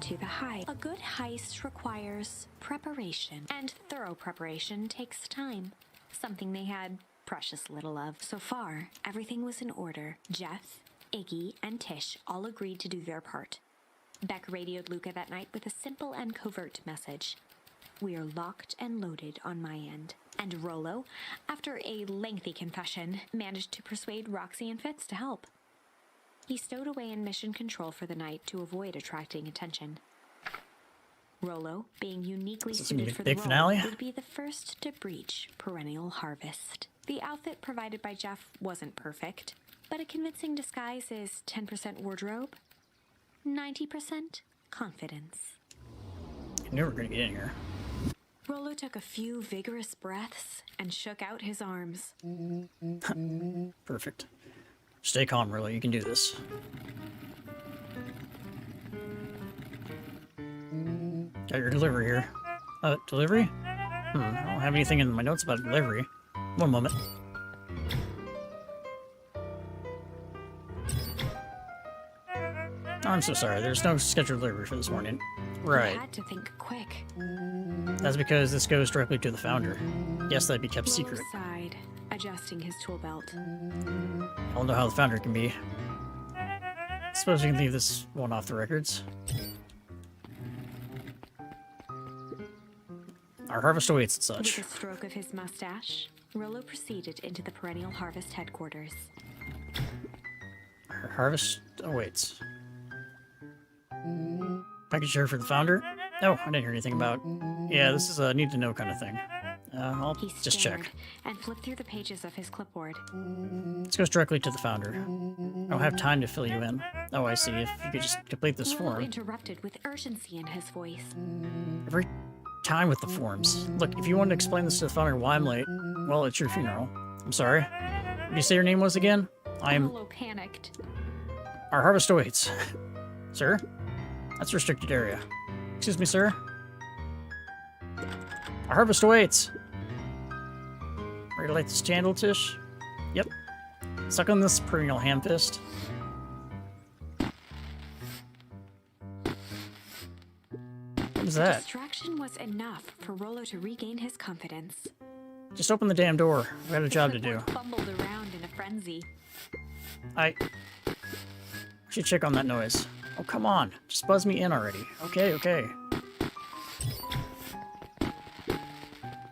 to the heist. A good heist requires preparation, and thorough preparation takes time, something they had precious little of. So far, everything was in order. Jeff, Iggy, and Tish all agreed to do their part. Beck radioed Luca that night with a simple and covert message. We are locked and loaded on my end. And Rollo, after a lengthy confession, managed to persuade Roxy and Fitz to help. He stowed away in mission control for the night to avoid attracting attention. Rollo, being uniquely suited for the role, would be the first to breach Perennial Harvest. The outfit provided by Jeff wasn't perfect, but a convincing disguise is 10% wardrobe, 90% confidence. I knew we were going to get in here. Rollo took a few vigorous breaths and shook out his arms. Perfect. Stay calm, Rollo. You can do this. Got your delivery here. Delivery? I don't have anything in my notes about delivery. One moment. Oh, I'm so sorry. There's no scheduled delivery for this morning. Right. I had to think quick. That's because this goes directly to the founder. Yes, that'd be kept secret. Sighed, adjusting his tool belt. I don't know how the founder can be. Suppose we can leave this one off the records. Our harvest awaits and such. With a stroke of his mustache, Rollo proceeded into the Perennial Harvest headquarters. Our harvest awaits. Package here for the founder? Oh, I didn't hear anything about. Yeah, this is a need-to-know kind of thing. I'll just check. And flipped through the pages of his clipboard. This goes directly to the founder. I don't have time to fill you in. Oh, I see. If you could just complete this form. Interrupted with urgency in his voice. Every time with the forms. Look, if you want to explain this to the founder why I'm late, well, it's your funeral. I'm sorry. What did you say your name was again? I'm... panicked. Our harvest awaits. Sir? That's a restricted area. Excuse me, sir? Our harvest awaits! Ready to light this candle, Tish? Yep. Suck on this perennial ham fist. What was that? Distraction was enough for Rollo to regain his confidence. Just open the damn door. We got a job to do. Fumbled around in a frenzy. I should check on that noise. Oh, come on. Just buzz me in already. Okay, okay.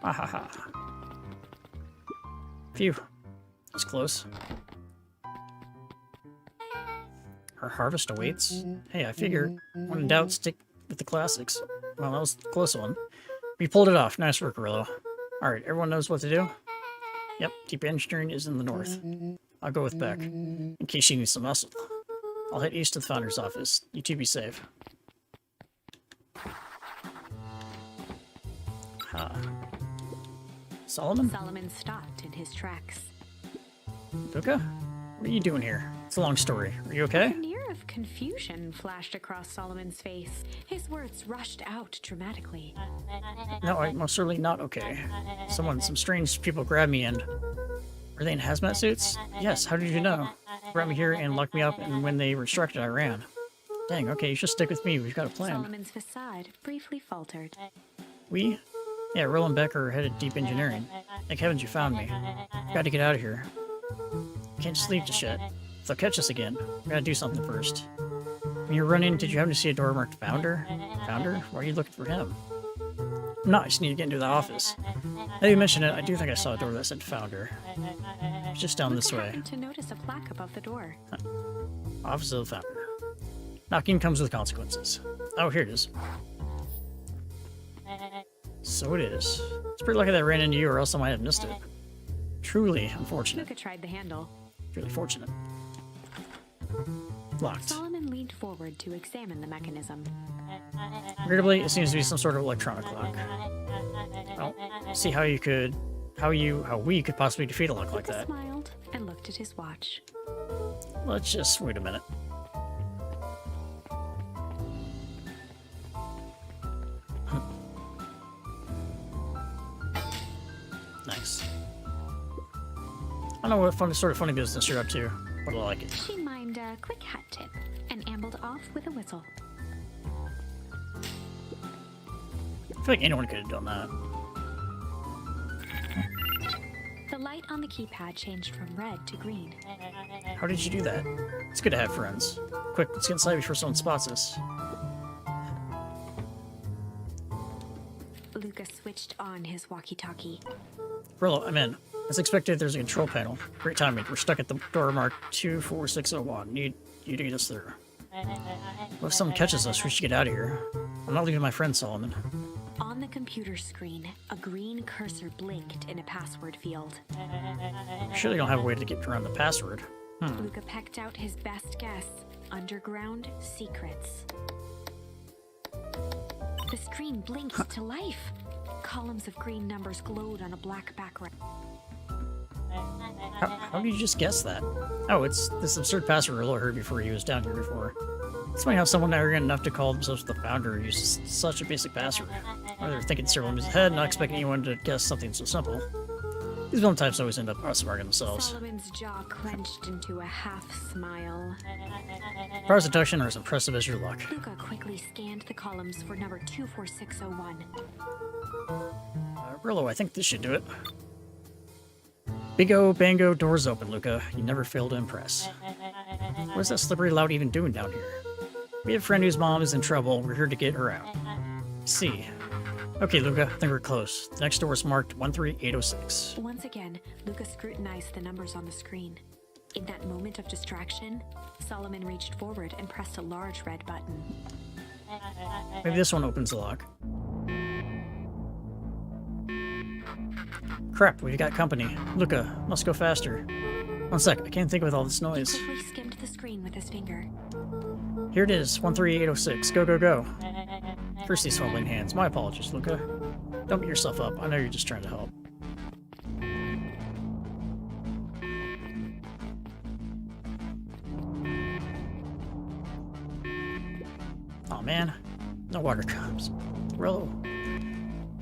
Ha ha ha. Phew. That's close. Our harvest awaits? Hey, I figure, when in doubt, stick with the classics. Well, that was a close one. We pulled it off. Nice work, Rillo. Alright, everyone knows what to do? Yep, deep engineering is in the north. I'll go with Beck, in case she needs some muscle. I'll head east to the founder's office. You two be safe. Solomon? Solomon stopped in his tracks. Luca? What are you doing here? It's a long story. Are you okay? A veneer of confusion flashed across Solomon's face. His words rushed out dramatically. No, I'm most certainly not okay. Some strange people grabbed me and... Are they in hazmat suits? Yes, how did you know? They brought me here and locked me up, and when they were instructed, I ran. Dang, okay, you should stick with me. We've got a plan. Solomon's facade briefly faltered. We? Yeah, Rill and Beck are headed deep engineering. Thank heavens you found me. Got to get out of here. Can't just leave just yet. If they'll catch us again, we gotta do something first. When you run in, did you happen to see a door marked Founder? Founder? Why are you looking for him? No, I just need to get into the office. Now you mention it, I do think I saw a door that said Founder. It's just down this way. To notice a plaque above the door. Office of the Founder. Knocking comes with consequences. Oh, here it is. So it is. It's pretty lucky that I ran into you, or else I might have missed it. Truly unfortunate. Luca tried the handle. Really fortunate. Locked. Solomon leaned forward to examine the mechanism. Regrettably, it seems to be some sort of electronic lock. Well, see how we could possibly defeat a lock like that. Luca smiled and looked at his watch. Let's just wait a minute. Nice. I don't know what sort of funny business you're up to, but I like it. She mimed a quick hat tip and ambled off with a whistle. feel like anyone could have done that. The light on the keypad changed from red to green. How did you do that? It's good to have friends. Quick, let's get inside before someone spots us. Luca switched on his walkie-talkie. Brillo, I'm in. As expected, there's a control panel. Great timing. We're stuck at the door marked 24601. Need you to get us through. What if someone catches us? We should get out of here. I'm not leaving my friend Solomon. On the computer screen, a green cursor blinked in a password field. Sure they don't have a way to get around the password. Luca pecked out his best guess. Underground secrets. The screen blinked to life. Columns of green numbers glowed on a black background. How did you just guess that? Oh, it's this absurd password Rilla heard before he was down here before. It's funny how someone arrogant enough to call themselves the founder uses such a basic password. Or they're thinking several moves ahead, not expecting anyone to guess something so simple. These villain types always end up outsmarting themselves. Solomon's jaw clenched into a half smile. Power seduction are as impressive as your luck. Luca quickly scanned the columns for number 24601. Rillo, I think this should do it. Bingo, bango, doors open, Luca. You never fail to impress. What is that slippery lout even doing down here? We have a friend whose mom is in trouble. We're here to get her out. See. Okay, Luca, I think we're close. The next door is marked 13806. Once again, Luca scrutinized the numbers on the screen. In that moment of distraction, Solomon reached forward and pressed a large red button. Maybe this one opens the lock. Crap, we've got company. Luca, must go faster. One sec, I can't think with all this noise. He quickly skimmed the screen with his finger. Here it is, 13806. Go, go, go. First these fumbling hands. My apologies, Luca. Don't beat yourself up. I know you're just trying to help. Aw, man. No water cups. Rillo.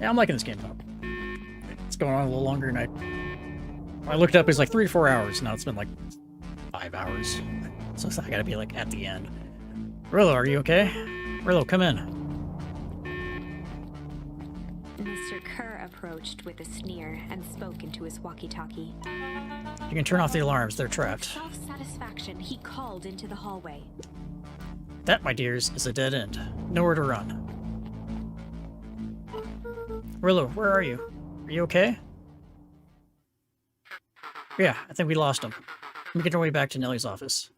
Yeah, I'm liking this game, though. It's going on a little longer than I looked up, it was like 3 to 4 hours. Now it's been like 5 hours. So I gotta be like at the end. Rillo, are you okay? Rillo, come in. Mr. Kerr approached with a sneer and spoke into his walkie-talkie. You can turn off the alarms. They're trapped. With self-satisfaction, he called into the hallway. That, my dears, is a dead end. Nowhere to run. Rillo, where are you? Are you okay? Yeah, I think we lost him. Let me get our way back to Nellie's office.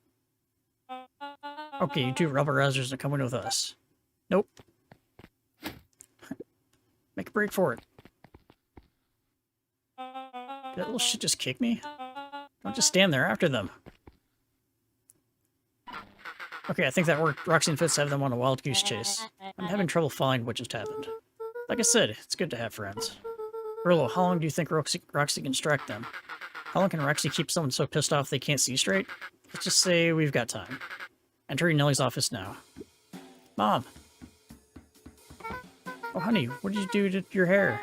Okay, you two rubber-rousers are coming with us. Nope. Make a break for it. Did that little shit just kick me? Don't just stand there after them. Okay, I think that worked. Roxy and Fitz have them on a wild goose chase. I'm having trouble following what just happened. Like I said, it's good to have friends. Rillo, how long do you think Roxy can distract them? How long can Roxy keep someone so pissed off they can't see straight? Let's just say we've got time. Entering Nellie's office now. Mom! Oh, honey, what did you do to your hair?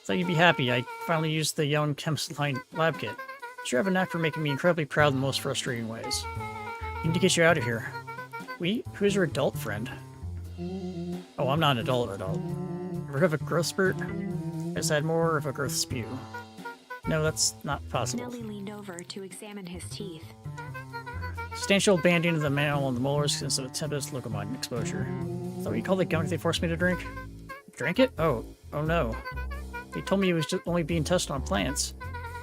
Thought you'd be happy. I finally used the Young Chemist Line lab kit. Sure have a knack for making me incredibly proud in the most frustrating ways. Need to get you out of here. Who's your adult friend? Oh, I'm not an adult. Ever have a growth spurt? Has had more of a growth spew. No, that's not possible. Nellie leaned over to examine his teeth. Substantial banding of the mantle and the molars since of a Tempest locomine exposure. Is that what you call the gunk they forced me to drink? Drink it? Oh no. They told me it was just only being tested on plants.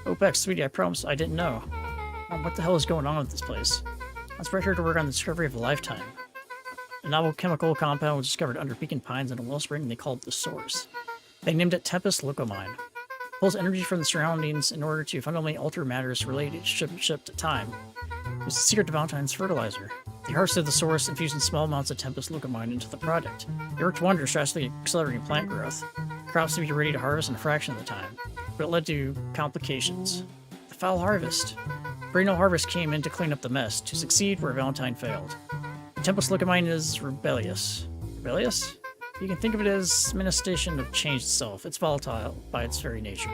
Oh, Beck, sweetie, I promise I didn't know. Mom, what the hell is going on with this place? I was brought here to work on the discovery of a lifetime. A novel chemical compound was discovered under Beacon Pines in a wellspring and they called it the Source. They named it Tempest Locomine. It pulls energy from the surroundings in order to fundamentally alter matters related to time. It's the secret to Valentine's fertilizer. They harvested the source, infusing small amounts of Tempest Locomine into the product. It worked wonders, drastically accelerating plant growth. Crops to be ready to harvest in a fraction of the time. But it led to complications. The foul harvest. Perennial harvest came in to clean up the mess, to succeed where Valentine failed. The Tempest Locomine is rebellious. Rebellious? You can think of it as a manifestation of change itself. It's volatile by its very nature.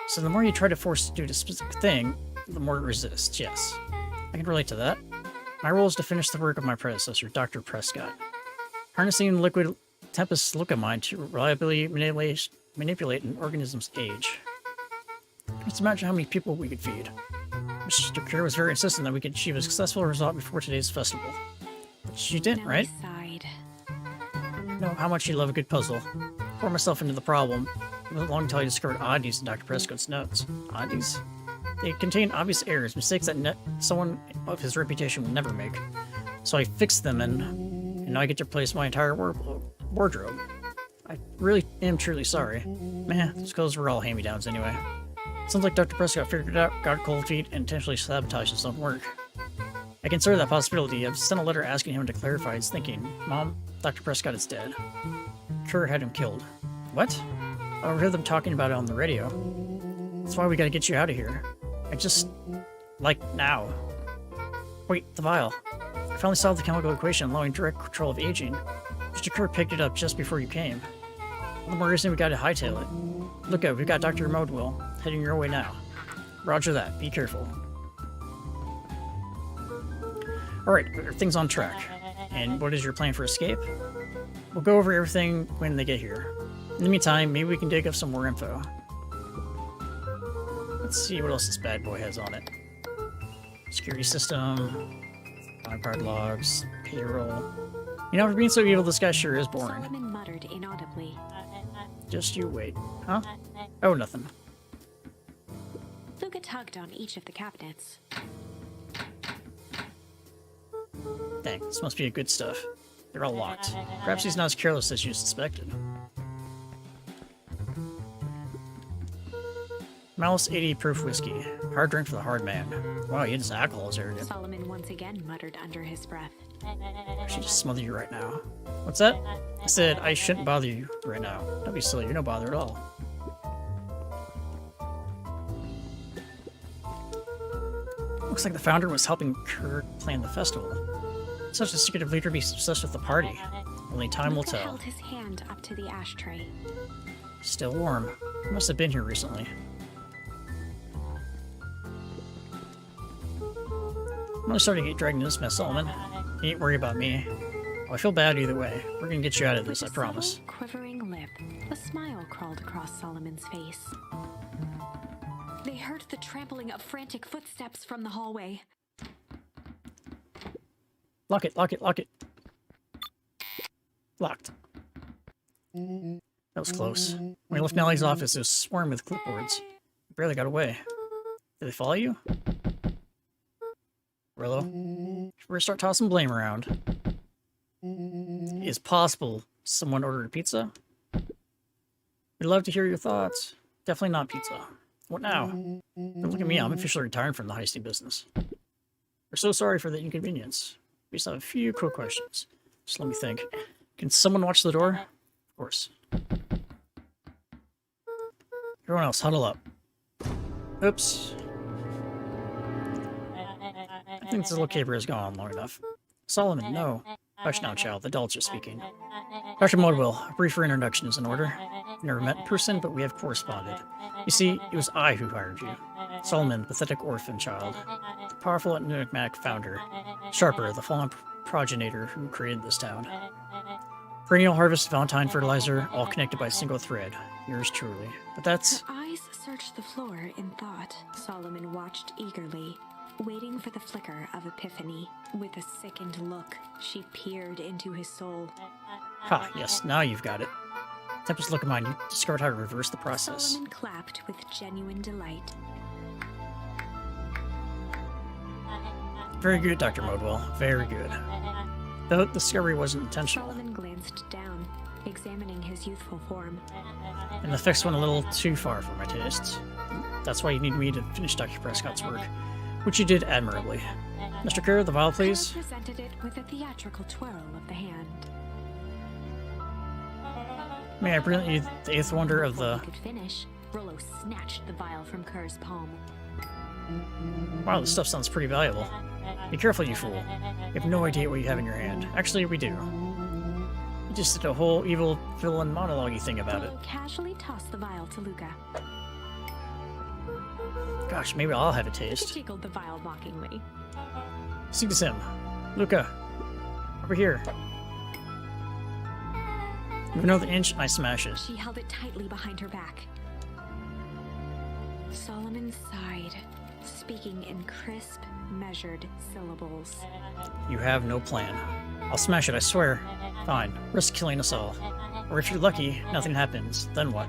So the more you try to force it to do a specific thing, the more it resists, yes. I can relate to that. My role is to finish the work of my predecessor, Dr. Prescott. Harnessing liquid Tempest's Luca mind to reliably manipulate an organism's age. Just imagine how many people we could feed. Mr. Kerr was very insistent that we could achieve a successful result before today's festival. But she didn't, Nellie right? sighed. You know how much you love a good puzzle. Pour myself into the problem. It wasn't long until I discovered oddities in Dr. Prescott's notes. Oddities? They contain obvious errors, mistakes that someone of his reputation would never make. So I fixed them, and now I get to replace my entire wardrobe. I really am truly sorry. Meh, those clothes were all hand-me-downs anyway. Sounds like Dr. Prescott figured it out, got cold feet, and intentionally sabotaged his own work. I consider that possibility. I've sent a letter asking him to clarify his thinking. Mom, Dr. Prescott is dead. Kerr had him killed. What? I overheard them talking about it on the radio. That's why we gotta get you out of here. I just... like, now. Wait, the vial. I finally solved the chemical equation allowing direct control of aging. Mr. Kerr picked it up just before you came. All the more reason we gotta hightail it. Look out, we've got Dr. Modwell heading your way now. Roger that, be careful. Alright, everything's on track. And what is your plan for escape? We'll go over everything when they get here. In the meantime, maybe we can dig up some more info. Let's see what else this bad boy has on it. Security system, card logs, payroll. You know, for being so evil, this guy sure is boring. Solomon muttered inaudibly. Just you wait. Huh? Oh, nothing. Luca tugged on each of the cabinets. Dang, this must be a good stuff. They're all locked. Perhaps he's not as careless as you suspected. Malice 80 proof whiskey. Hard drink for the hard man. Wow, he his alcohol is arrogant. Solomon once again muttered under his breath. I should just smother you right now. What's that? I said I shouldn't bother you right now. Don't be silly, you're no bother at all. Looks like the founder was helping Kerr plan the festival. Such a secretive leader be obsessed with the party. Only time will Luca tell. held his hand up to the ashtray. Still warm. He must have been here recently. I'm really starting to get dragged into this mess, Solomon. You ain't worry about me. Oh, I feel bad either way. We're gonna get you out of this, I promise. With a quivering lip, a smile crawled across Solomon's face. They heard the trampling of frantic footsteps from the hallway. Lock it, lock it, lock it. Locked. That was close. When we left Nellie's office, it was swarming with clipboards. We barely got away. Did they follow you? Rillo? Should we start tossing blame around? Is possible someone ordered a pizza? We'd love to hear your thoughts. Definitely not pizza. What now? Don't look at me, I'm officially retiring from the heisting business. We're so sorry for the inconvenience. We just have a few quick questions. Just let me think. Can someone watch the door? Of course. Everyone else, huddle up. Oops. I think this little caper has gone on long enough. Solomon, no. Hush now, child. The adults are speaking. Dr. Modwell, a briefer introduction is in order. We've never met in person, but we have corresponded. You see, it was I who hired you. Solomon, pathetic orphan child. The powerful and enigmatic founder. Sharper, the fallen progenitor who created this town. Perennial harvest, Valentine fertilizer, all connected by a single thread. Yours truly. But that's... Her eyes searched the floor in thought. Solomon watched eagerly, waiting for the flicker of epiphany. With a sickened look, she peered into his soul. Ha, yes, now you've got it. Tempest, look at mine. You discovered how to reverse the process. Solomon clapped with genuine delight. Very good, Dr. Modwell. Very good. The discovery wasn't intentional. Solomon glanced down, examining his youthful form. And the effects went a little too far for my tastes. That's why you need me to finish Dr. Prescott's work, which you did admirably. Mr. Kerr, the vial, please. Kerr presented it with a theatrical twirl of the hand. May I present you the eighth wonder of Before the... he could finish, Rollo snatched the vial from Kerr's palm. Wow, this stuff sounds pretty valuable. Be careful, you fool. You have no idea what you have in your hand. Actually, we do. You just did a whole evil villain monologue-y thing about it. Rollo casually tossed the vial to Luca. Gosh, maybe I'll have a He taste. jiggled the vial mockingly. Seek him. Luca. Over here. Move another inch, and I smash it. She held it tightly behind her back. Solomon sighed, speaking in crisp, measured syllables. You have no plan. I'll smash it, I swear. Fine. Risk killing us all. Or if you're lucky, nothing happens. Then what?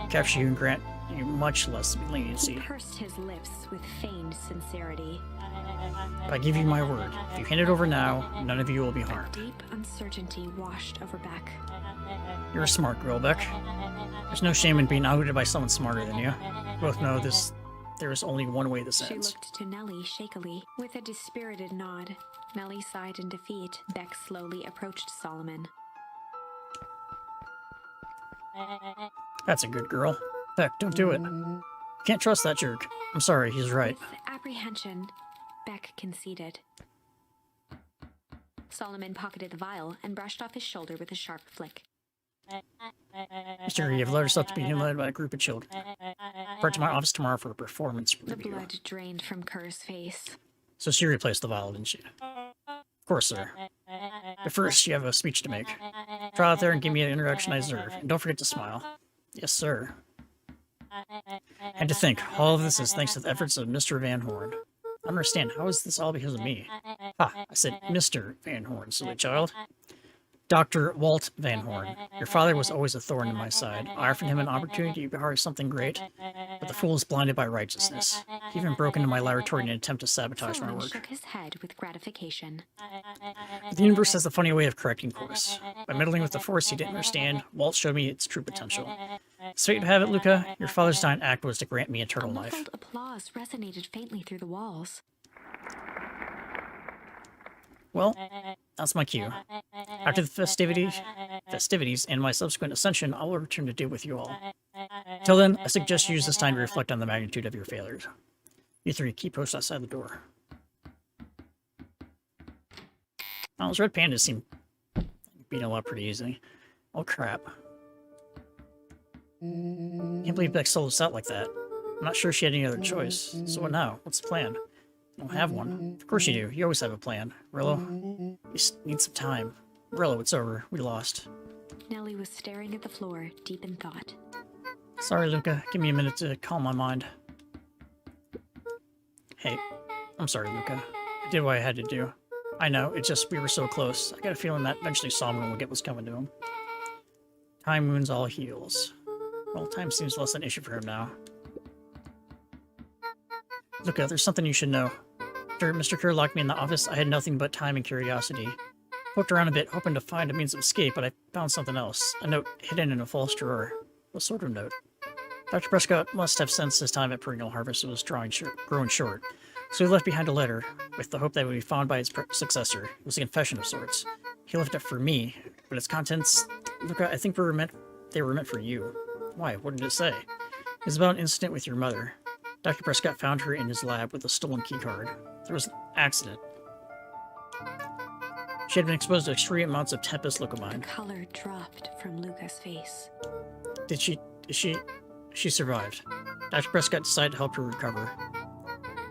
Capture you and grant you much less leniency. He pursed his lips with feigned sincerity. But I give you my word. If you hand it over now, none of you will be A harmed. deep uncertainty washed over Beck. You're a smart girl, Beck. There's no shame in being outed by someone smarter than you. We both know this. There is only one way this She ends. looked to Nellie shakily. With a dispirited nod, Nellie sighed in defeat. Beck slowly approached Solomon. That's a good girl. Beck, don't do it. You can't trust that jerk. I'm sorry, he's right. With apprehension, Beck conceded. Solomon pocketed the vial and brushed off his shoulder with a sharp flick. Mr. You've allowed yourself to be led by a group of children. Report to my office tomorrow for a performance The review. blood drained from Kerr's face. So she replaced the vial, didn't she? Of course, sir. But first, you have a speech to make. Draw out there and give me an introduction I deserve. And don't forget to smile. Yes, sir. And to think, all of this is thanks to the efforts of Mr. Van Horn. I don't understand, how is this all because of me? I said Mr. Van Horn, silly child. Dr. Walt Van Horn. Your father was always a thorn in my side. I offered him an opportunity to behave something great, but the fool is blinded by righteousness. He even broke into my laboratory in an attempt to sabotage my Solomon work. shook his head with gratification. But the universe has a funny way of correcting course. By meddling with the force he didn't understand, Walt showed me its true potential. So you have it, Luca. Your father's dying act was to grant me eternal life. Muffled applause resonated faintly through the walls. Well, that's my cue. After the festivities and my subsequent ascension, I will return to deal with you all. Till then, I suggest you use this time to reflect on the magnitude of your failures. You three, keep post outside the door. Oh, those red pandas seem beating a lot pretty easily. Oh crap. Can't believe Beck sold us out like that. I'm not sure she had any other choice. So what now? What's the plan? I don't have one. Of course you do. You always have a plan. Rillo, you need some time. Rillo, it's over. We lost. Nellie was staring at the floor, deep in thought. Sorry, Luca. Give me a minute to calm my mind. Hey, I'm sorry, Luca. I did what I had to do. I know, it's just we were so close. I got a feeling that eventually Solomon will get what's coming to him. Time wounds all heals. Well, time seems less an issue for him now. Luca, there's something you should know. After Mr. Kerr locked me in the office, I had nothing but time and curiosity. Poked around a bit, hoping to find a means of escape, but I found something else. A note hidden in a false drawer. What sort of note? Dr. Prescott must have sensed his time at Perennial Harvest was growing short, so he left behind a letter, with the hope that it would be found by his successor. It was a confession of sorts. He left it for me, but its contents... Luca, I think they were meant for you. Why? What did it say? It was about an incident with your mother. Dr. Prescott found her in his lab with a stolen keycard. There was an accident. She had been exposed to extreme amounts of Tempest The locomine. color dropped from Luca's face. She survived. Dr. Prescott decided to help her recover.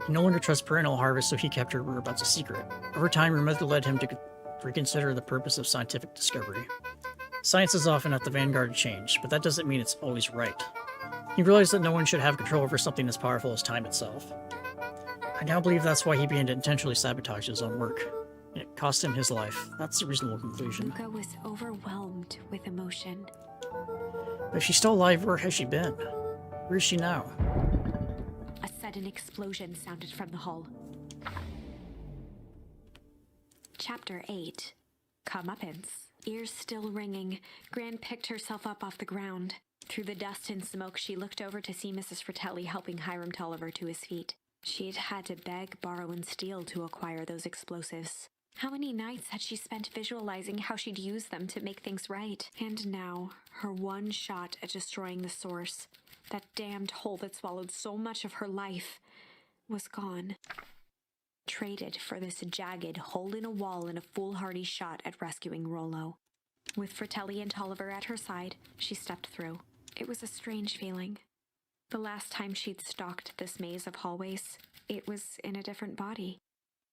He no longer trusts Perennial Harvest, so he kept her whereabouts a secret. Over time, her mother led him to reconsider the purpose of scientific discovery. Science is often at the vanguard of change, but that doesn't mean it's always right. He realized that no one should have control over something as powerful as time itself. I now believe that's why he began to intentionally sabotage his own work. And it cost him his life. That's a reasonable conclusion. Luca was overwhelmed with emotion. But if she's still alive, where has she been? Where is she now? A sudden explosion sounded from the hull. Chapter 8. Comeuppance. Ears still ringing, Gran picked herself up off the ground. Through the dust and smoke, she looked over to see Mrs. Fratelli helping Hiram Tolliver to his feet. She'd had to beg, borrow, and steal to acquire those explosives. How many nights had she spent visualizing how she'd use them to make things right? And now, her one shot at destroying the source, that damned hole that swallowed so much of her life, was gone. Traded for this jagged hole in a wall and a foolhardy shot at rescuing Rollo. With Fratelli and Tolliver at her side, she stepped through. It was a strange feeling. The last time she'd stalked this maze of hallways, it was in a different body.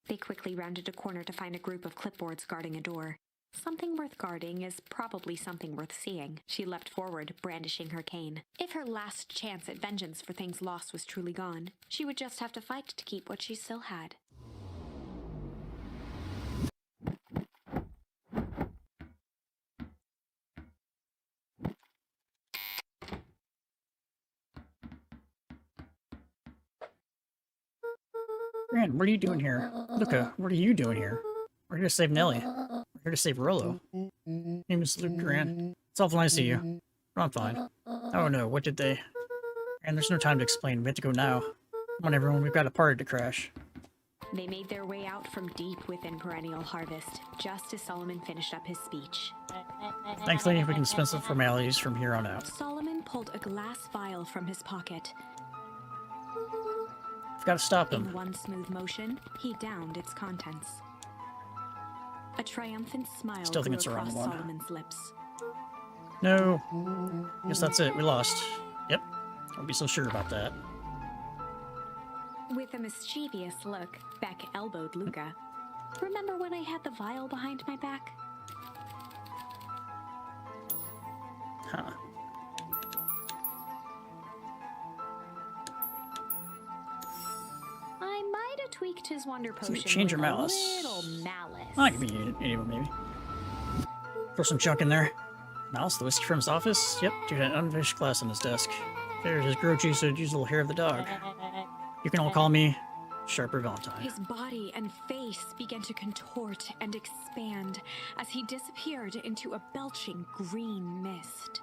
They quickly rounded a corner to find a group of clipboards guarding a door. Something worth guarding is probably something worth seeing. She leapt forward, brandishing her cane. If her last chance at vengeance for things lost was truly gone, she would just have to fight to keep what she still had. Gran, what are you doing here? Luca, what are you doing here? We're here to save Nellie. We're here to save Rollo. Name is Luke Gran. It's awful nice of you. But I'm fine. Oh no, what did they... And there's no time to explain. We have to go now. Come on, everyone. We've got a party to crash. They made their way out from deep within Perennial Harvest, just as Solomon finished up his speech. Thankfully, we can dispense the formalities from here on out. Solomon pulled a glass vial from his pocket. We've got to stop them. In one smooth motion, he downed its contents. A triumphant smile Still think grew it's the wrong across one. Solomon's lips. No. Guess that's it. We lost. Yep. Don't be so sure about that. With a mischievous look, Beck elbowed Luca. Remember when I had the vial behind my back? Huh. I might have tweaked his wonder So you potion change with your a malice. little malice. I can be anyone, maybe. Throw some junk in there. Mouse, the whiskey from his office? Yep, dude had an unfinished glass on his desk. There's his grow juice, so use a little hair of the dog. You can all call me Sharper Valentine. His body and face began to contort and expand as he disappeared into a belching green mist.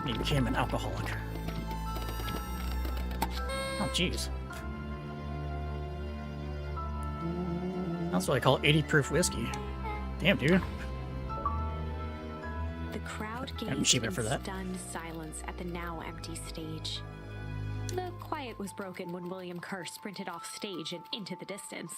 He became an alcoholic. Oh, jeez. That's what I call 80 proof whiskey. Damn, dude. The crowd I'm gazed cheap in for that. stunned silence at the now empty stage. The quiet was broken when William Kerr sprinted off stage and into the distance.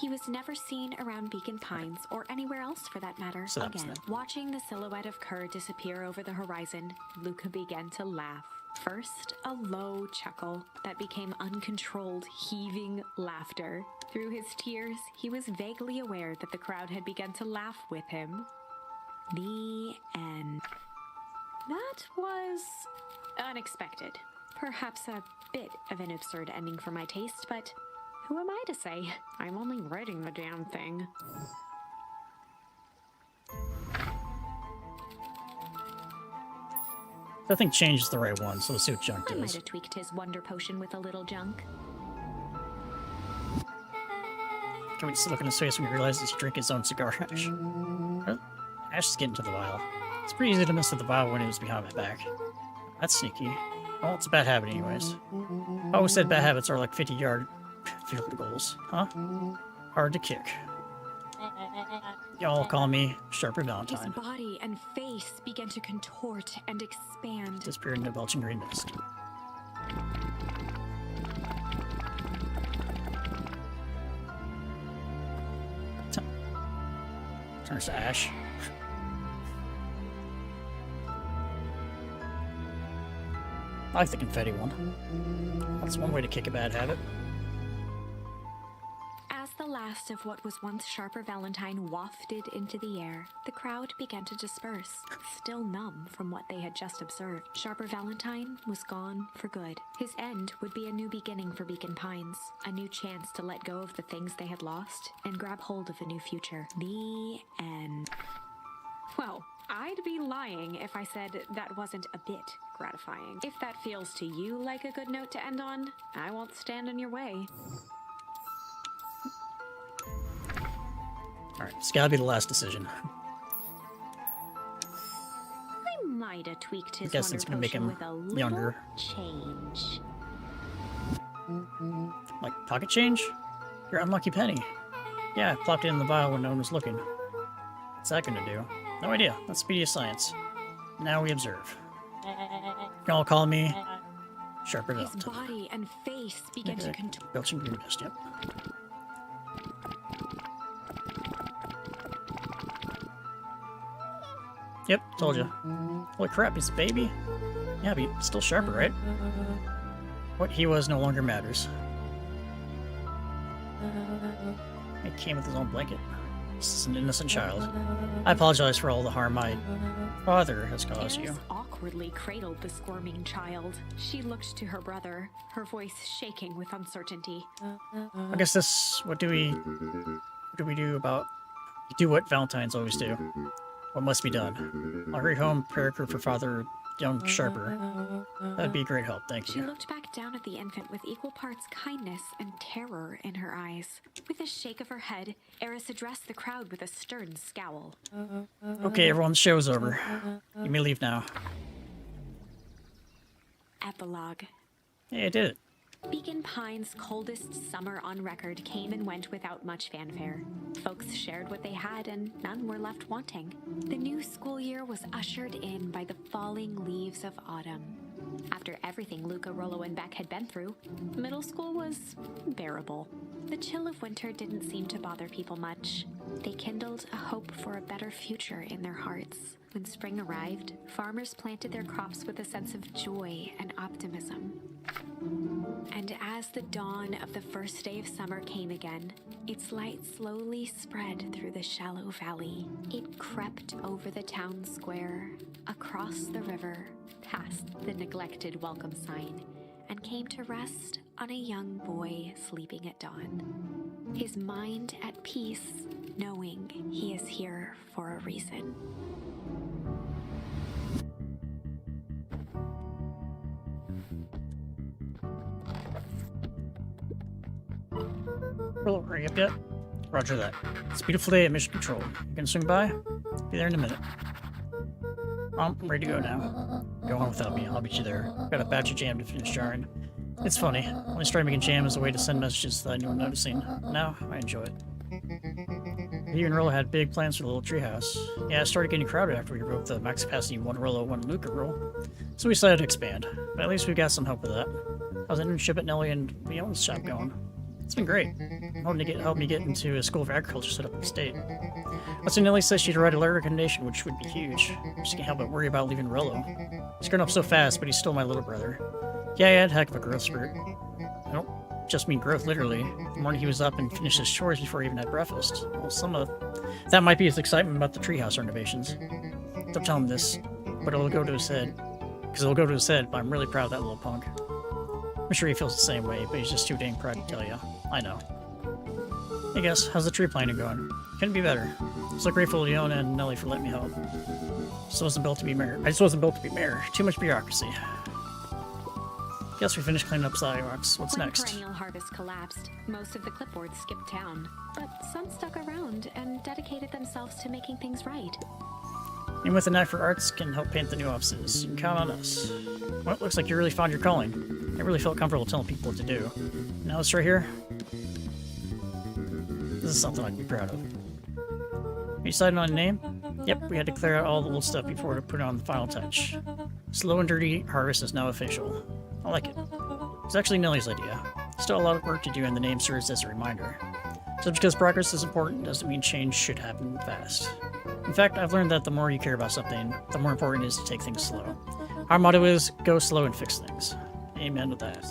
He was never seen around Beacon Pines, or anywhere else for that matter, So that was again. that. Watching the silhouette of Kerr disappear over the horizon, Luca began to laugh. First, a low chuckle that became uncontrolled, heaving laughter. Through his tears, he was vaguely aware that the crowd had begun to laugh with him. The end. That was unexpected. Perhaps a bit of an absurd ending for my taste, but who am I to say? I'm only writing the damn thing. I think change is the right one, so let's see what junk I might does. have tweaked his wonder potion with a little junk. Can we just look in his face when he realizes he's drinking his own cigar ash? Ash is getting to the vial. It's pretty easy to miss the vial when he was behind my back. That's sneaky. Well, it's a bad habit anyways. I always said bad habits are like 50-yard field goals, huh? Hard to kick. Y'all call me Sharper His Valentine. body and face began to contort and expand. Disappeared into belching green mist. Turns to ash. I like the confetti one. That's one way to kick a bad habit. As the last of what was once Sharper Valentine wafted into the air, the crowd began to disperse, still numb from what they had just observed. Sharper Valentine was gone for good. His end would be a new beginning for Beacon Pines, a new chance to let go of the things they had lost and grab hold of a new future. The end. Well, I'd be lying if I said that wasn't a bit gratifying. If that feels to you like a good note to end on, I won't stand in your way. Alright, it's gotta be the last decision. I might have tweaked his guess wonder it's gonna make potion him with a little younger. change. Like, pocket change? Your unlucky penny. Yeah, I plopped it in the vial when no one was looking. What's that gonna do? No idea. That's speedy as science. Now we observe. You can all call me Sharper His Valentine. body and face began to contort. Belching green mist, yep. Yep, told you. Holy crap, he's a baby? Yeah, but he's still Sharper, right? What he was no longer matters. He came with his own blanket. This is an innocent child. I apologize for all the harm my father has caused you. Eris awkwardly cradled the squirming child. She looked to her brother, her voice shaking with uncertainty. I guess this... What do we do about... Do what Valentines always do. What must be done? I'll hurry home, prepare for Father Young Sharper. That'd be a great help, thank She you. looked back down at the infant with equal parts kindness and terror in her eyes. With a shake of her head, Eris addressed the crowd with a stern scowl. Okay, everyone, the show's over. You may leave now. Epilogue. Hey, I did it. Beacon Pine's coldest summer on record came and went without much fanfare. Folks shared what they had, and none were left wanting. The new school year was ushered in by the falling leaves of autumn. After everything Luca, Rollo, and Beck had been through, middle school was bearable. The chill of winter didn't seem to bother people much. They kindled a hope for a better future in their hearts. When spring arrived, farmers planted their crops with a sense of joy and optimism. And as the dawn of the first day of summer came again, its light slowly spread through the shallow valley. It crept over the town square, across the river, past the neglected welcome sign, and came to rest on a young boy sleeping at dawn. His mind at peace, knowing he is here for a reason. Well, are you up yet? Roger that. It's a beautiful day at Mission Control. You can swing by? Be there in a minute. I'm ready to go now. Go on without me. I'll meet you there. Got a batch of jam to finish jarring. It's funny. I only started making jam as a way to send messages that I knew I'm noticing. Now, I enjoy it. You and Rollo had big plans for the little treehouse. Yeah, it started getting crowded after we wrote the max capacity 1 Rollo, 1 Luca rule. So we decided to expand. But at least we got some help with that. How's an internship at Nelly and Leone's shop going? It's been great. Hoping to help me get into a school of agriculture set up in the state. Also, Nelly says she'd write a letter of recommendation, which would be huge. I just can't help but worry about leaving Rollo. He's grown up so fast, but he's still my little brother. Yeah, he had a heck of a growth spurt. I don't just mean growth, literally. The morning he was up and finished his chores before he even had breakfast. Well, some of that might be his excitement about the treehouse renovations. Don't tell him this, but it'll go to his head. Because it'll go to his head, but I'm really proud of that little punk. I'm sure he feels the same way, but he's just too dang proud to tell you. I know. Hey guess, how's the tree planting going? Couldn't be better. So grateful to Leona and Nelly for letting me help. Just wasn't built to be mayor. I just wasn't built to be mayor. Too much bureaucracy. Guess we finished cleaning up sidewalks. What's When next? Perennial Harvest collapsed, most of the clipboards skipped town, but some stuck around and dedicated themselves to making things right. And with a knack for arts can help paint the new offices. You can count on us. Well, it looks like you really found your calling. I really felt comfortable telling people what to do. Now it's right here. This is something I'd be proud of. You decided on a name? Yep, we had to clear out all the old stuff before to put on the final touch. Slow and Dirty Harvest is now official. I like it. It's actually Nelly's idea. Still a lot of work to do, and the name serves as a reminder. Just because progress is important doesn't mean change should happen fast. In fact, I've learned that the more you care about something, the more important it is to take things slow. Our motto is, go slow and fix things. Amen to that.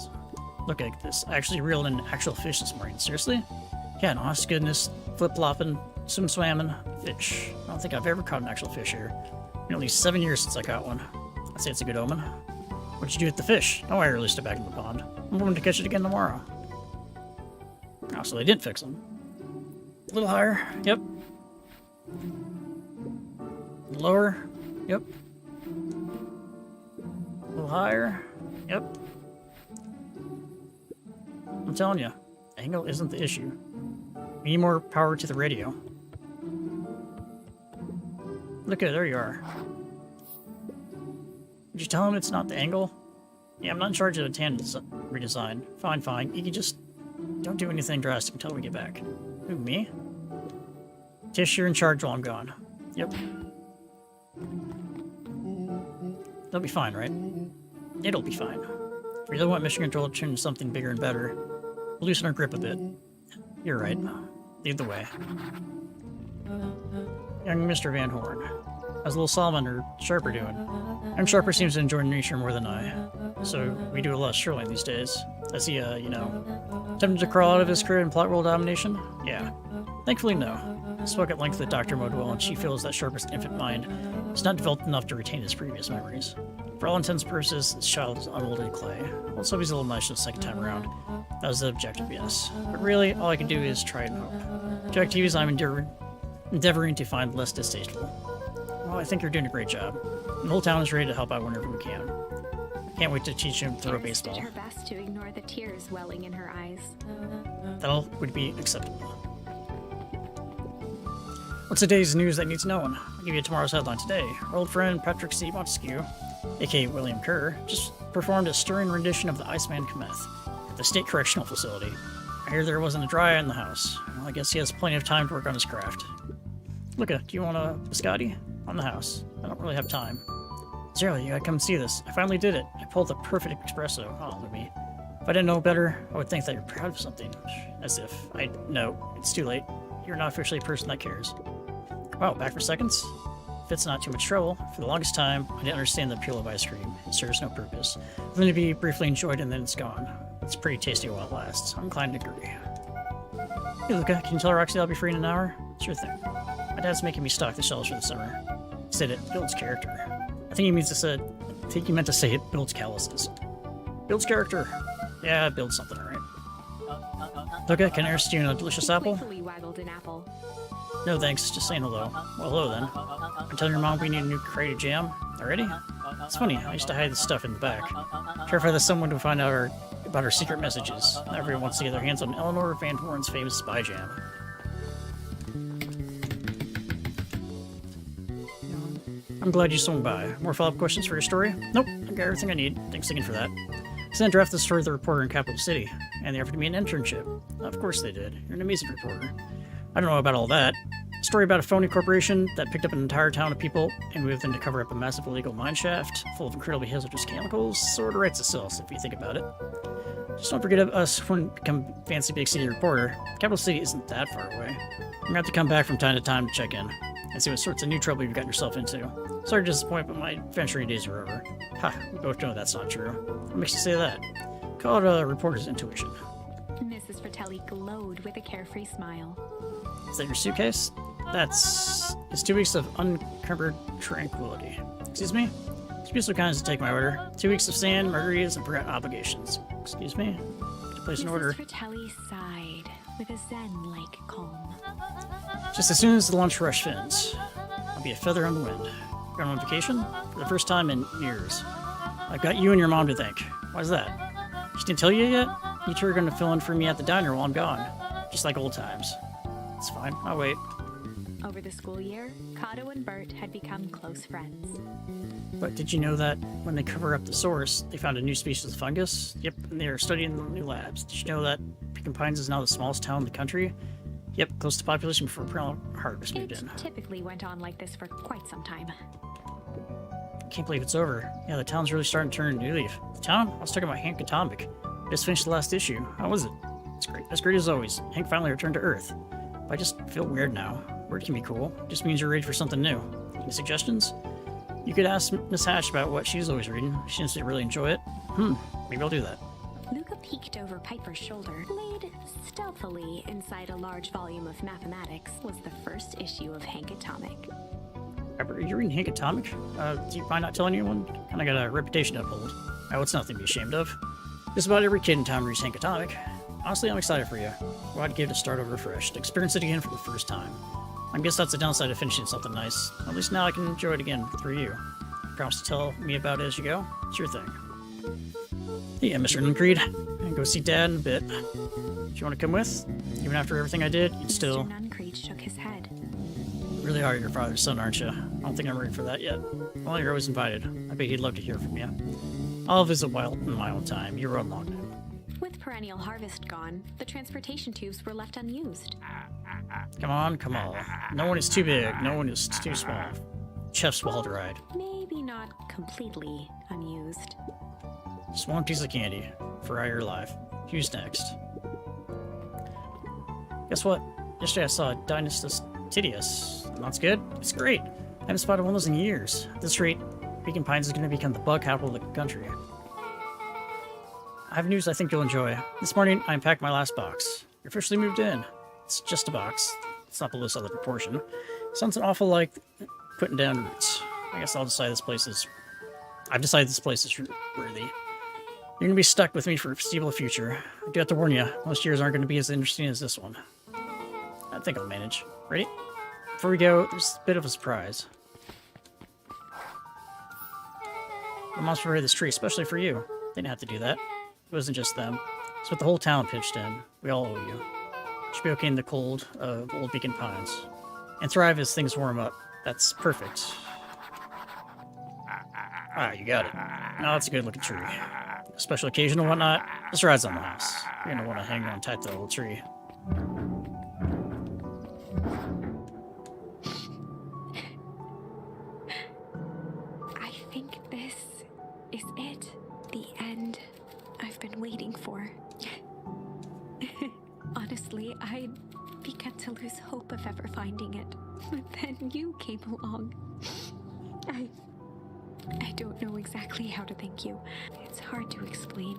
Look at this. I actually reeled in an actual fish this morning. Seriously? Yeah, an honest goodness, flip-flopping, swim-swamming fish. I don't think I've ever caught an actual fish here. Been at least 7 years since I caught one. I'd say it's a good omen. What'd you do with the fish? Oh, I released it back in the pond. I'm going to catch it again tomorrow. Oh, so they didn't fix them. A little higher. Yep. Lower. Yep. A little higher. Yep. I'm telling you, angle isn't the issue. We need more power to the radio. Look at it, there you are. Did you tell him it's not the angle? Yeah, I'm not in charge of the tandem redesign. Fine, fine. You can just don't do anything drastic until we get back. Who, me? Tish, you're in charge while I'm gone. Yep. They'll be fine, right? It'll be fine. If we really want Mission Control to turn into something bigger and better, we'll loosen our grip a bit. You're right. Lead the way. Young Mr. Van Horn. How's little Solomon or Sharper doing? Young Sharper seems to enjoy nature more than I. So we do a lot of strolling these days. Does he, you know, Tempted to crawl out of his career in plot world domination? Yeah. Thankfully, no. I spoke at length with Dr. Modwell, and she feels that Sharper's infant mind is not developed enough to retain his previous memories. For all intents and purposes, this child is unmolded clay. Let's hope he's a little nice the second time around. That was the objective, yes. But really, all I can do is try and hope. Objectives I'm endeavoring to find less distasteful. Well, I think you're doing a great job. The whole town is ready to help out whenever we can. I can't wait to teach him to throw a Iris baseball. did her best to ignore the tears welling in her eyes. That would be acceptable. What's today's news that needs known? I'll give you tomorrow's headline today. Our old friend Patrick C. Montesquieu, aka William Kerr, just performed a stirring rendition of the Iceman Cometh at the State Correctional Facility. I hear there wasn't a dry eye in the house. Well, I guess he has plenty of time to work on his craft. Luca, do you want a biscotti? On the house. I don't really have time. Zero, you gotta come see this. I finally did it. I pulled the perfect espresso. Oh, look at me. If I didn't know better, I would think that you're proud of something. As if no, it's too late. You're not officially a person that cares. Wow, back for seconds? If it's not too much trouble, for the longest time, I didn't understand the appeal of ice cream. It serves no purpose. It's going to be briefly enjoyed and then it's gone. It's pretty tasty while it lasts. I'm inclined to agree. Hey Luca, can you tell Roxy I'll be free in an hour? Sure thing. My dad's making me stock the shelves for the summer. He said it builds character. I think he meant to say it builds calluses. Builds character. Yeah, it builds something, alright. Luca, can I interest you in a delicious apple? Playfully waggled an apple. No thanks, just saying hello. Well, hello then. I'm telling your mom we need a new crate of jam. Already? It's funny, I used to hide this stuff in the back. Terrified that someone would find out about our secret messages. Now everyone wants to get their hands on Eleanor Van Horn's famous spy jam. I'm glad you swung by. More follow-up questions for your story? Nope, I got everything I need. Thanks again for that. Send draft this story to the reporter in Capital City, and they offered me an internship. Of course they did. You're an amazing reporter. I don't know about all that. A story about a phony corporation that picked up an entire town of people and moved them to cover up a massive illegal mine shaft full of incredibly hazardous chemicals sort of writes itself if you think about it. Just don't forget us when you become fancy big city reporter. Capital City isn't that far away. You're gonna have to come back from time to time to check in and see what sorts of new trouble you've gotten yourself into. Sorry to disappoint, but my venturing days are over. Ha, we both know that's not true. What makes you say that? Call it a reporter's intuition. Mrs. Fratelli glowed with a carefree smile. Is that your suitcase? It's 2 weeks of unencumbered tranquility. Excuse me? Should be so kind as to take my order. 2 weeks of sand, margaritas, and forgotten obligations. Excuse me? To place an order. Mrs. Fratelli sighed with a zen-like calm. Just as soon as the lunch rush ends, I'll be a feather on the wind. Going on vacation? For the first time in years. I've got you and your mom to thank. Why's that? She didn't tell you yet? You two are going to fill in for me at the diner while I'm gone. Just like old times. It's fine. I'll wait. Over the school year, Kato and Bert had become close friends. But did you know that when they cover up the source, they found a new species of fungus? Yep, and they're studying in the new labs. Did you know that Pekin Pines is now the smallest town in the country? Yep, close to population before Pearl Harvest moved in. It typically went on like this for quite some time. Can't believe it's over. Yeah, the town's really starting to turn a new leaf. The town? I was talking about Hank Atomic. Just finished the last issue. How was it? It's great. As great as always. Hank finally returned to Earth. But I just feel weird now. Weird can be cool. Just means you're ready for something new. Any suggestions? You could ask Miss Hatch about what she's always reading. She seems to really enjoy it. Maybe I'll do that. Luca peeked over Piper's shoulder. Laid stealthily inside a large volume of mathematics was the first issue of Hank Atomic. Are you reading Hank Atomic? Do you mind not telling anyone? Kinda got a reputation to uphold. Oh, it's nothing to be ashamed of. Just about every kid in town reads Hank Atomic. Honestly, I'm excited for you. Well, I'd give it a start over fresh, to experience it again for the first time. I guess that's the downside of finishing something nice. At least now I can enjoy it again through you. Promise to tell me about it as you go? Sure thing. Yeah, Mr. Nuncreed. I'm gonna go see Dad in a bit. Do you want to come with? Even after everything I did, you'd still... Mr. Nuncreed shook his head. You really are your father's son, aren't you? I don't think I'm ready for that yet. Well, you're always invited. I bet he'd love to hear from you. I'll visit in my own time. You run long now. With perennial harvest gone, the transportation tubes were left unused. Come on, come on. No one is too big. No one is too small. Chef's Wild Ride. Maybe not completely unused. Just one piece of candy for all your life. Who's next? Guess what? Yesterday I saw Dynastus Tidius. That's good. It's great. I haven't spotted one of those in years. At this rate, Pekin Pines is going to become the bug capital of the country. I have news I think you'll enjoy. This morning, I unpacked my last box. You're officially moved in. It's just a box. It's not below solid proportion. Sounds an awful like putting down roots. I guess I've decided this place is worthy. You're gonna be stuck with me for a foreseeable future. I do have to warn you, most years aren't gonna be as interesting as this one. I think I'll manage. Ready? Before we go, there's a bit of a surprise. The monster raided this tree, especially for you. They didn't have to do that. It wasn't just them. It's what the whole town pitched in. We all owe you. Should be okay in the cold of old Beacon Pines. And thrive as things warm up. That's perfect. Ah, you got it. No, that's a good looking tree. Special occasion or whatnot, this rides on the house. You're gonna want to hang on tight to the little tree. I think this is it. The end I've been waiting for. Honestly, I began to lose hope of ever finding it. But then you came along. I don't know exactly how to thank you. It's hard to explain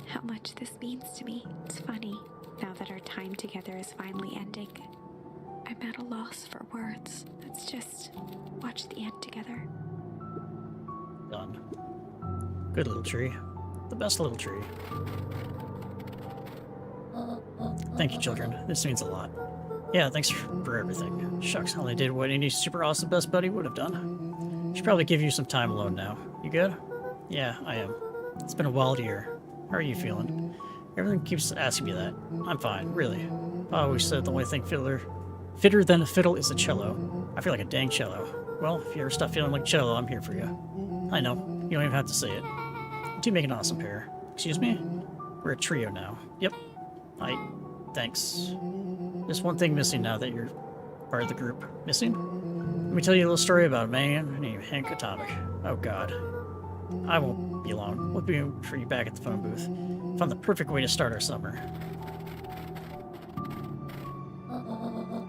how much this means to me. It's funny, now that our time together is finally ending. I'm at a loss for words. Let's just watch the end together. Done. Good little tree. The best little tree. Thank you, children. This means a lot. Yeah, thanks for everything. Shucks, I only did what any super awesome best buddy would have done. Should probably give you some time alone now. You good? Yeah, I am. It's been a wild year. How are you feeling? Everyone keeps asking me that. I'm fine, really. I always said the only thing fitter than a fiddle is a cello. I feel like a dang cello. Well, if you ever stop feeling like cello, I'm here for you. I know. You don't even have to say it. You two make an awesome pair. Excuse me? We're a trio now. Yep. Thanks. Just one thing missing now that you're part of the group. Missing? Let me tell you a little story about a man named Hank Atomic. Oh god. I won't be long. We'll be for you back at the phone booth. Found the perfect way to start our summer.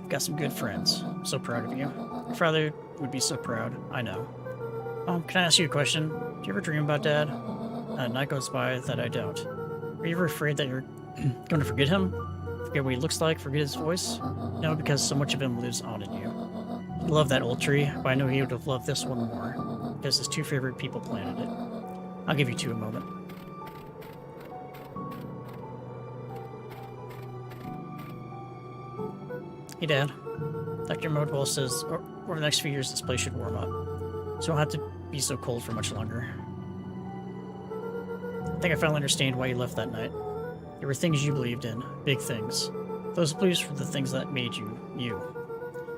Got some good friends. I'm so proud of you. Your father would be so proud. I know. Can I ask you a question? Do you ever dream about Dad? A night goes by that I don't. Are you ever afraid that you're going to forget him? Forget what he looks like? Forget his voice? No, because so much of him lives on in you. He loved that old tree, but I know he would have loved this one more, because his two favorite people planted it. I'll give you two a moment. Hey, Dad. Dr. Modwell says over the next few years this place should warm up, so it won't have to be so cold for much longer. I think I finally understand why you left that night. There were things you believed in, big things. Those beliefs were the things that made you, you.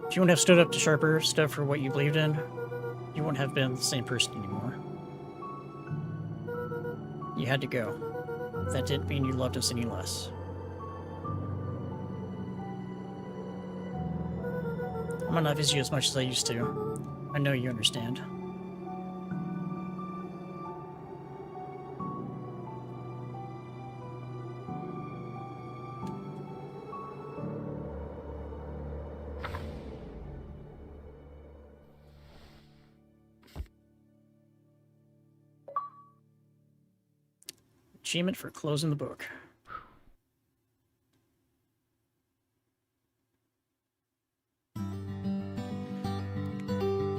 If you wouldn't have stood up to Sharper, stood up for what you believed in, you wouldn't have been the same person anymore. You had to go. That didn't mean you loved us any less. I might not visit you as much as I used to. I know you understand. Achievement for closing the book.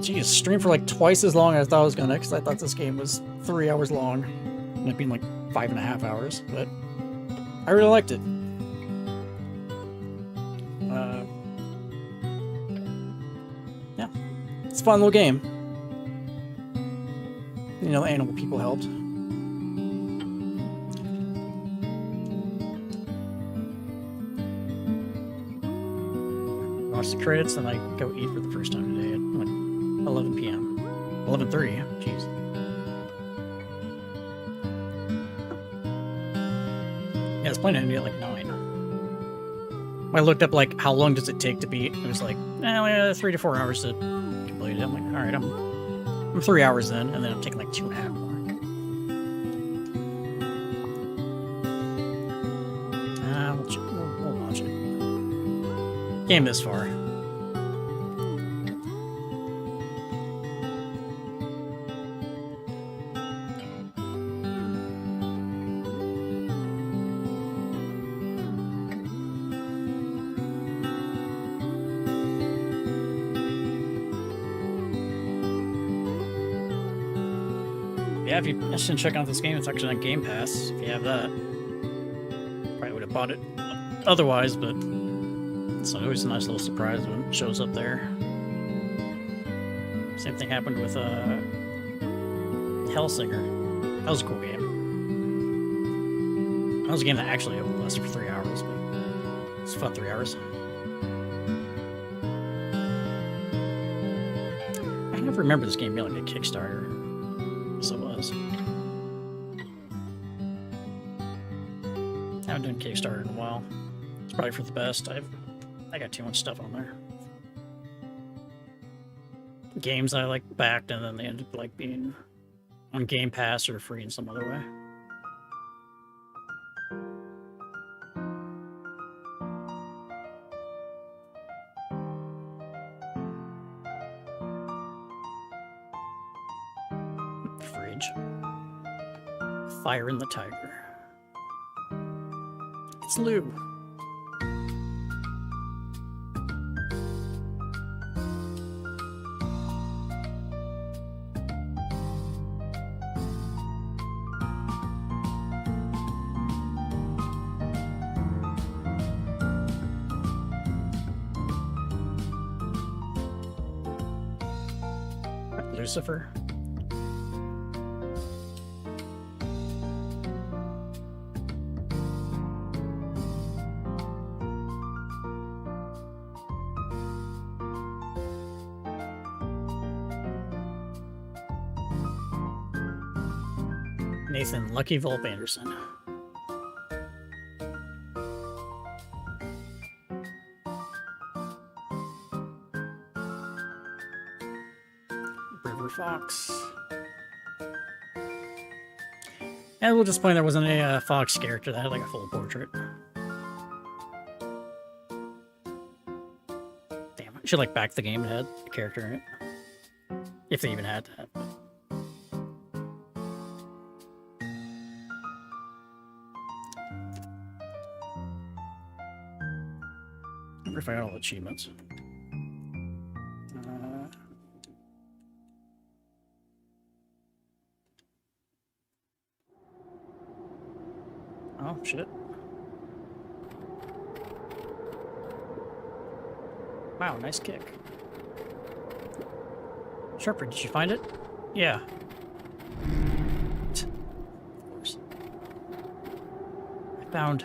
Geez, streamed for like twice as long as I thought it was gonna, because I thought this game was 3 hours long. Ended up being like 5.5 hours, but I really liked it. Yeah, it's a fun little game. You know, the animal people helped. Watch the credits, and I go eat for the first time today at like 11 p.m. 11:30. Jeez. Yeah, I was planning to do it at like 9. When I looked up like how long does it take to beat, it was like 3 to 4 hours to complete it. I'm like, all right, I'm 3 hours in, and then I'm taking like 2.5 more. We'll watch it. Game this far. Yeah, if you're interested in checking out this game, it's actually on Game Pass. If you have that, probably would have bought it otherwise, but it's always a nice little surprise when it shows up there. Same thing happened with Hellsinger. That was a cool game. That was a game that actually only lasted for 3 hours, but it's a fun 3 hours. I never remember this game being like a Kickstarter. So it was. I haven't done Kickstarter in a while. It's probably for the best. I got too much stuff on there. Games I like backed and then they ended up like being on Game Pass or free in some other way. Fridge. Fire in the Tiger. It's Lou. Lucifer. Nathan Lucky Volp Anderson. River Fox. And we'll just point there wasn't a Fox character that had like a full portrait. Damn, I should like back the game and had a character in it. If they even had that. I wonder if I got all the achievements. Oh, shit. Wow, nice kick. Sharper, did you find it? Yeah. Of course. I found